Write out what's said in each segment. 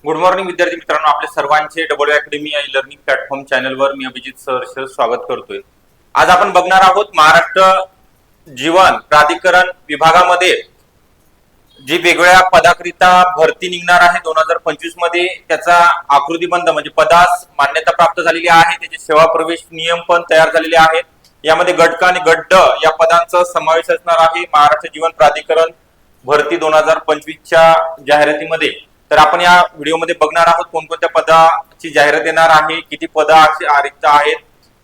Good morning विद्यार्थी मित्रांनो, आपल्या सर्वांचे डबल अकॅडमी या लर्निंग प्लॅटफॉर्म चॅनलवर मी अभिजित सहर्ष स्वागत करतोय। आज आपण बघणार आहोत महाराष्ट्र जीवन प्राधिकरण विभागामध्ये जी वेगवेगळ्या पदाकरिता भरती निघणार आहे 2025 मध्ये, त्याचा आकृतीबंध म्हणजे पदास मान्यता प्राप्त झालेली आहे, त्याचे सेवा प्रवेश नियम पण तयार झालेले आहेत। यामध्ये गट क आणि गट ड या पदांचा समावेश असणार आहे महाराष्ट्र जीवन प्राधिकरण भरती 2025 च्या जाहिरातीमध्ये। तर आपण या व्हिडिओमध्ये बघणार आहोत कोणकोणत्या पदाची जाहिरात येणार आहे, किती पद रिक्त आहेत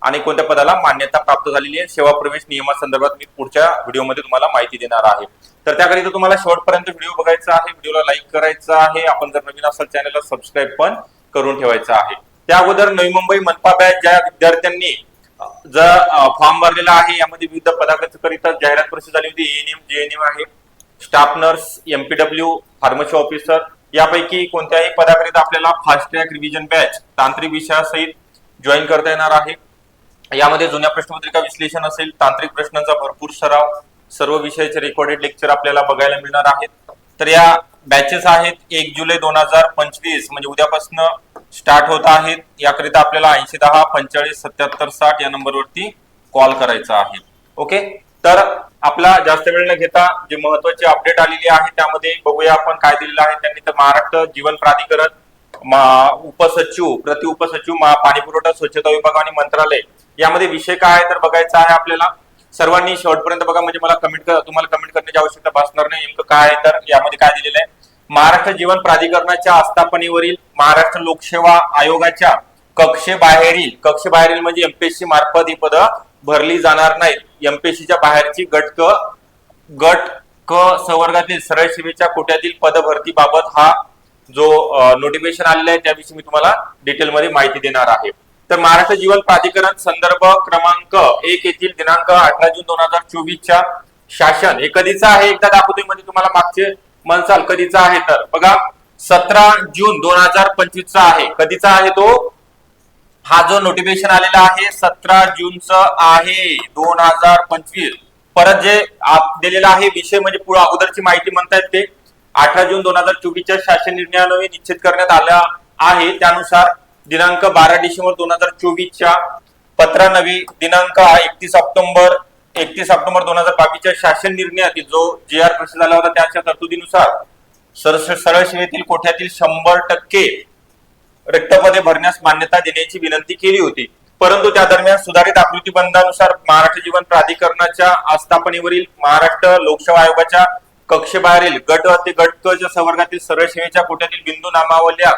आणि कोणत्या पदाला मान्यता प्राप्त झालेली आहे। सेवा प्रवेश नियमासंदर्भात मी पुढच्या व्हिडिओमध्ये तुम्हाला माहिती देणार आहे। तर त्याकरिता तुम्हाला शेवटपर्यंत व्हिडिओ बघायचा आहे, व्हिडिओला लाईक करायचा आहे, आपण जर नवीन असाल चॅनलला सबस्क्राईब पण करून ठेवायचा आहे। त्या अगोदर नवी मुंबई मनपा बॅच ज्या विद्यार्थ्यांनी जर फॉर्म भरलेला आहे, यामध्ये विविध पदाकरिता जाहिरात प्रसिद्ध झाली होती। एएनएम, जेएनएम आहे, staff nurse, MPW, pharmacy officer, यापैकी कोणत्याही पदाकरिता आपल्याला फास्ट ट्रॅक रिव्हिजन बॅच तांत्रिक विषयासहित जॉईन करता येणार आहे। यामध्ये जुन्या प्रश्नपत्रिका विश्लेषण असेल, तांत्रिक प्रश्नांचा भरपूर सराव, सर्व विषयाचे रेकॉर्डेड लेक्चर आपल्याला बघायला मिळणार आहेत। तर या बॅचेस आहेत 1 जुलै 2025 म्हणजे उद्यापासून स्टार्ट होत आहेत। याकरिता आपल्याला 8010 45 77 60 या नंबरवरती कॉल करायचा आहे। ओके, तर आपला जास्त वेळ न घेता जे महत्त्वाचे अपडेट आलेली आहे त्यामध्ये बघूया आपण काय दिलेलं आहे त्यांनी। तर महाराष्ट्र जीवन प्राधिकरण उपसचिव, प्रति उपसचिव, पाणी पुरवठा स्वच्छता विभाग आणि मंत्रालय, यामध्ये विषय काय आहे तर बघायचा आहे आपल्याला। सर्वांनी शेवटपर्यंत बघा म्हणजे मला तुम्हाला कमेंट करण्याची आवश्यकता भासणार नाही। नेमकं काय आहे तर यामध्ये काय दिलेलं आहे, महाराष्ट्र जीवन प्राधिकरणाच्या आस्थापनेवरील महाराष्ट्र लोकसेवा आयोगाच्या कक्षेबाहेरील म्हणजे एमपीएससी मार्फत ही पद भरली जाणार नाहीत। एमपीएससीच्या बाहेरची गट क संवर्गातील सरळ सेवेच्या कोट्यातील पद भरती बाबत हा जो नोटिफिकेशन आलेला आहे त्याविषयी मी तुम्हाला डिटेलमध्ये माहिती देणार आहे। तर महाराष्ट्र जीवन प्राधिकरण संदर्भ क्रमांक 1 येथील दिनांक 18 जून 2024 च्या शासन हे कधीचा आहे एकदा दाखवतोय, म्हणजे तुम्हाला मागचे म्हणसाल कधीचा आहे तर बघा 17 जून 2025 चा आहे। कधीचा आहे तो, हा जो नोटिफिकेशन आलेला आहे 17 जूनचा आहे 2025। परत जे दिलेला आहे विषय म्हणजे पुढे अगोदरची माहिती म्हणतायत ते 18 जून 2024 च्या शासन निर्णयाने निश्चित करण्यात आला आहे। त्यानुसार दिनांक 12 डिसेंबर 2024 च्या पत्रान्वये दिनांक 31 ऑक्टोबर 2022 च्या शासन निर्णयातील जो जीआर प्रसिद्ध झाला होता त्याच्या तरतुदीनुसार सरळ सेवेतील कोट्यातील 100% रिक्त पदे भरण्यास मान्यता देण्याची विनंती केली होती। परंतु त्या दरम्यान सुधारित आकृतीबंधानुसार महाराष्ट्र जीवन प्राधिकरणाच्या आस्थापनेवरील महाराष्ट्र लोकसेवा आयोगाच्या कक्षेबाहेरील गट ते गट क च्या संवर्गातील सरळ सेवेच्या कोट्यातील बिंदू नामावल्या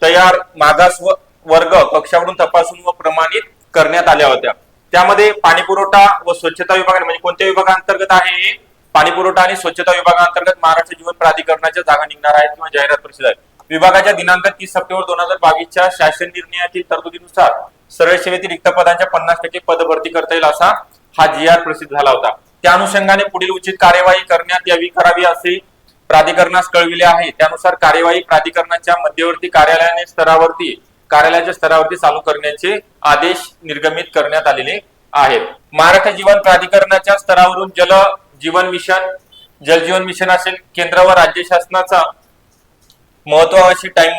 तयार मागास वर्ग कक्षाकडून तपासून व प्रमाणित करण्यात आल्या होत्या। त्यामध्ये पाणी पुरवठा व स्वच्छता विभाग म्हणजे कोणत्या विभागांतर्गत आहे, पाणी पुरवठा आणि स्वच्छता विभागांतर्गत महाराष्ट्र जीवन प्राधिकरणाच्या जागा निघणार आहेत किंवा जाहिरात प्रसिद्ध आहे। विभागाच्या दिनांक 30 सप्टेंबर 2022 च्या शासन निर्णयातील तरतुदीनुसार सरळ सेवेतील रिक्त पदांच्या 50% पद भरती करता येईल असा हा जीआर प्रसिद्ध झाला होता। त्या अनुषंगाने पुढील उचित कार्यवाही करण्यात करावी असे प्राधिकरणास कळविले आहे। त्यानुसार कार्यवाही प्राधिकरणाच्या मध्यवर्ती कार्यालयाच्या स्तरावरती चालू करण्याचे आदेश निर्गमित करण्यात आलेले आहेत। महाराष्ट्र जीवन प्राधिकरणाच्या स्तरावरून जल जीवन मिशन असेल, केंद्र व राज्य शासनाचा महत्वाची टाइम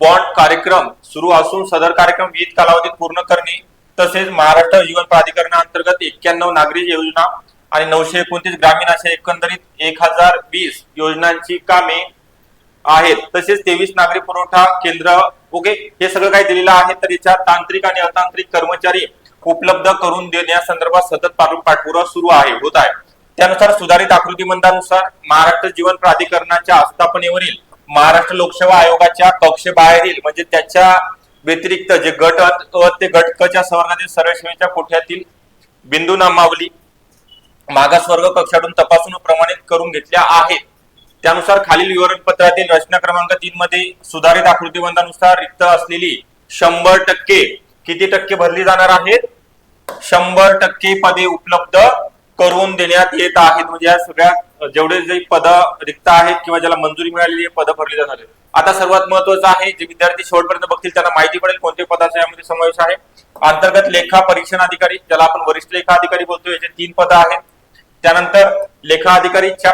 बॉन्ड कार्यक्रम सुरू असून सदर कार्यक्रम विविध कालावधीत पूर्ण करणे, तसेच महाराष्ट्र जीवन प्राधिकरणाअंतर्गत 91 नागरी योजना आणि 929 ग्रामीण अशा एकंदरीत 1020 योजनांची कामे आहेत। तसेच 23 नागरी पुरवठा केंद्र, ओके, हे सगळं काही दिलेलं आहे। तर याच्यात तांत्रिक आणि अतांत्रिक कर्मचारी उपलब्ध करून देण्यासंदर्भात सतत पाठपुरावा सुरू होत आहे। त्यानुसार सुधारित आकृतीबंधानुसार महाराष्ट्र जीवन प्राधिकरणाच्या आस्थापनेवरील महाराष्ट्र लोकसेवा आयोगाच्या कक्षेबाहेरील म्हणजे त्याच्या व्यतिरिक्त जे गट ते गट क च्या संवर्गातील सरळ सेवेच्या कोट्यातील बिंदू नामावली मागासवर्ग कक्षातून तपासून प्रमाणित करून घेतल्या आहेत। त्यानुसार खालील विवरण पत्रातील रचना क्रमांक 3 मध्ये सुधारित आकृतीबंधानुसार रिक्त असलेली 100% किती टक्के भरली जाणार आहेत, 100% पदे उपलब्ध करून देण्यात येत आहेत। म्हणजे या सगळ्या जेवढे जे पद रिक्त आहेत किंवा ज्याला मंजुरी मिळालेली पद भरली जाणार आहेत। आता सर्वात महत्त्वाचं आहे, जे विद्यार्थी शेवटपर्यंत बघतील त्यांना माहिती पडेल कोणत्या पदाचा यामध्ये समावेश आहे। अंतर्गत लेखा परीक्षण अधिकारी ज्याला आपण वरिष्ठ लेखा अधिकारी बोलतो, याचे 3 पद आहेत। त्यानंतर लेखा अधिकारीच्या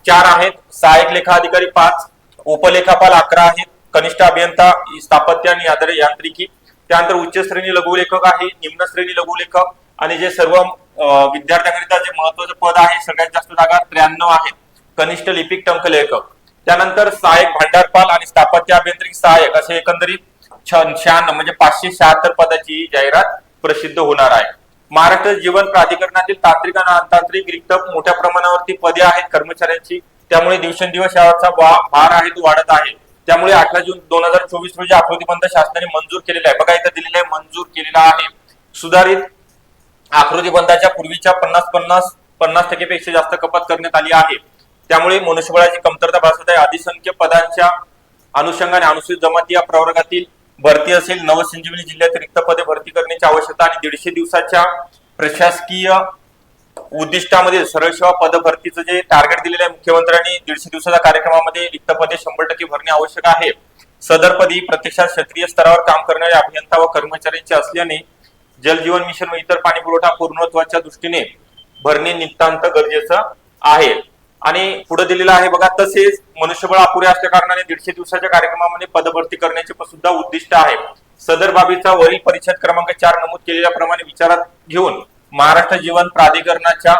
4 आहेत, सहाय्यक लेखा अधिकारी 5, उपलेखापाल 11 आहेत, कनिष्ठ अभियंता स्थापत्य आणि यांत्रिकी, त्यानंतर उच्च श्रेणी लघुलेखक आहे, निम्न श्रेणी लघुलेखक आणि जे सर्व विद्यार्थ्यांकरिता जे महत्वाचं पद आहे सगळ्यात जास्त जागा 93 आहेत, कनिष्ठ लिपिक टंकलेखक. त्यानंतर सहाय्यक भांडारपाल आणि स्थापत्य अभियांत्रिकी सहाय्यक असे एकंदरीत 96 म्हणजे 576 पदाची जाहिरात प्रसिद्ध होणार आहे. महाराष्ट्र जीवन प्राधिकरणातील तांत्रिक आणि अतांत्रिक रिक्त मोठ्या प्रमाणावरती पदे आहेत कर्मचाऱ्यांची, त्यामुळे दिवसेंदिवस याचा भार आहे तो वाढत आहे. त्यामुळे 18 जून 2024 रोजी आकृतीबंध शासनाने मंजूर केलेला आहे. बघा इथं दिलेलं आहे मंजूर केलेला आहे. सुधारित आकृतीबंधाच्या पूर्वीच्या 50% पेक्षा जास्त कपात करण्यात आली आहे. त्यामुळे मनुष्यबळाची कमतरता भासत आहे. अधिसंख्य पदांच्या अनुषंगाने अनुसूचित जमाती या प्रवर्गातील भरती असेल, नवसंजीवनी जिल्ह्यात रिक्त पदे भरती करण्याची आवश्यकता आणि 150 दिवसाच्या प्रशासकीय उद्दिष्टामध्ये सरळ सेवा पद भरतीचं जे टार्गेट दिलेलं आहे मुख्यमंत्र्यांनी 150 दिवसाच्या कार्यक्रमामध्ये रिक्त पदे 100% भरणे आवश्यक आहे. सदर पदी प्रत्यक्षात क्षेत्रीय स्तरावर काम करणारे अभियंता व कर्मचाऱ्यांचे असल्याने जल जीवन मिशन व इतर पाणी पुरवठा पूर्णत्वाच्या दृष्टीने भरणे नितांत गरजेचं आहे. आणि पुढे दिलेलं आहे बघा, तसेच मनुष्यबळ अपुरे असल्या कारणाने 150 दिवसाच्या कार्यक्रमामध्ये पदभरती करण्याचे सुद्धा उद्दिष्ट आहे. सदर बाबीचा वरील परिच्छेद क्रमांक 4 नमूद केलेल्या प्रमाणे विचारात घेऊन महाराष्ट्र जीवन प्राधिकरणाच्या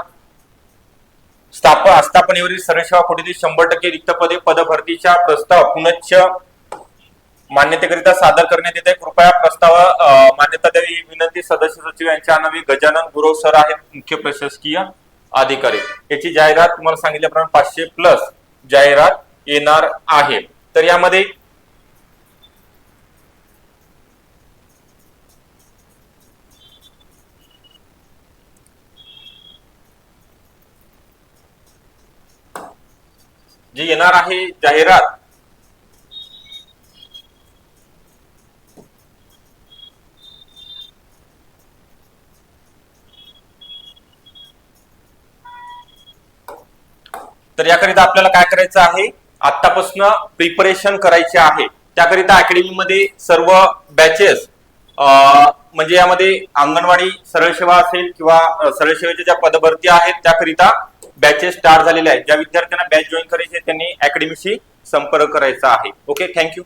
स्थापनेवरील सरळ सेवा कोटीतील 100% रिक्त पदे पदभरतीच्या प्रस्ताव पुनश्च मान्यतेकरिता सादर करण्यात येत आहे. कृपया प्रस्ताव मान्यता द्यावी ही विनंती सदस्य सचिव यांच्या नावे गजानन गुरव सर आहेत, मुख्य प्रशासकीय अधिकारी. याची जाहिरात तुम्हाला सांगितल्याप्रमाणे 500+ जाहिरात येणार आहे. तर यामध्ये जे येणार आहे जाहिरात तर याकरिता आपल्याला काय करायचं आहे, आतापासून प्रिपरेशन करायचे आहे. त्याकरिता अकॅडमीमध्ये सर्व बॅचेस म्हणजे यामध्ये अंगणवाडी सरळ सेवा असेल किंवा सरळ सेवेच्या ज्या पदभरती आहेत त्याकरिता बॅचेस स्टार्ट झालेले आहेत. ज्या विद्यार्थ्यांना बॅच जॉईन करायचे त्यांनी अकॅडमीशी संपर्क करायचा आहे. Okay, thank you.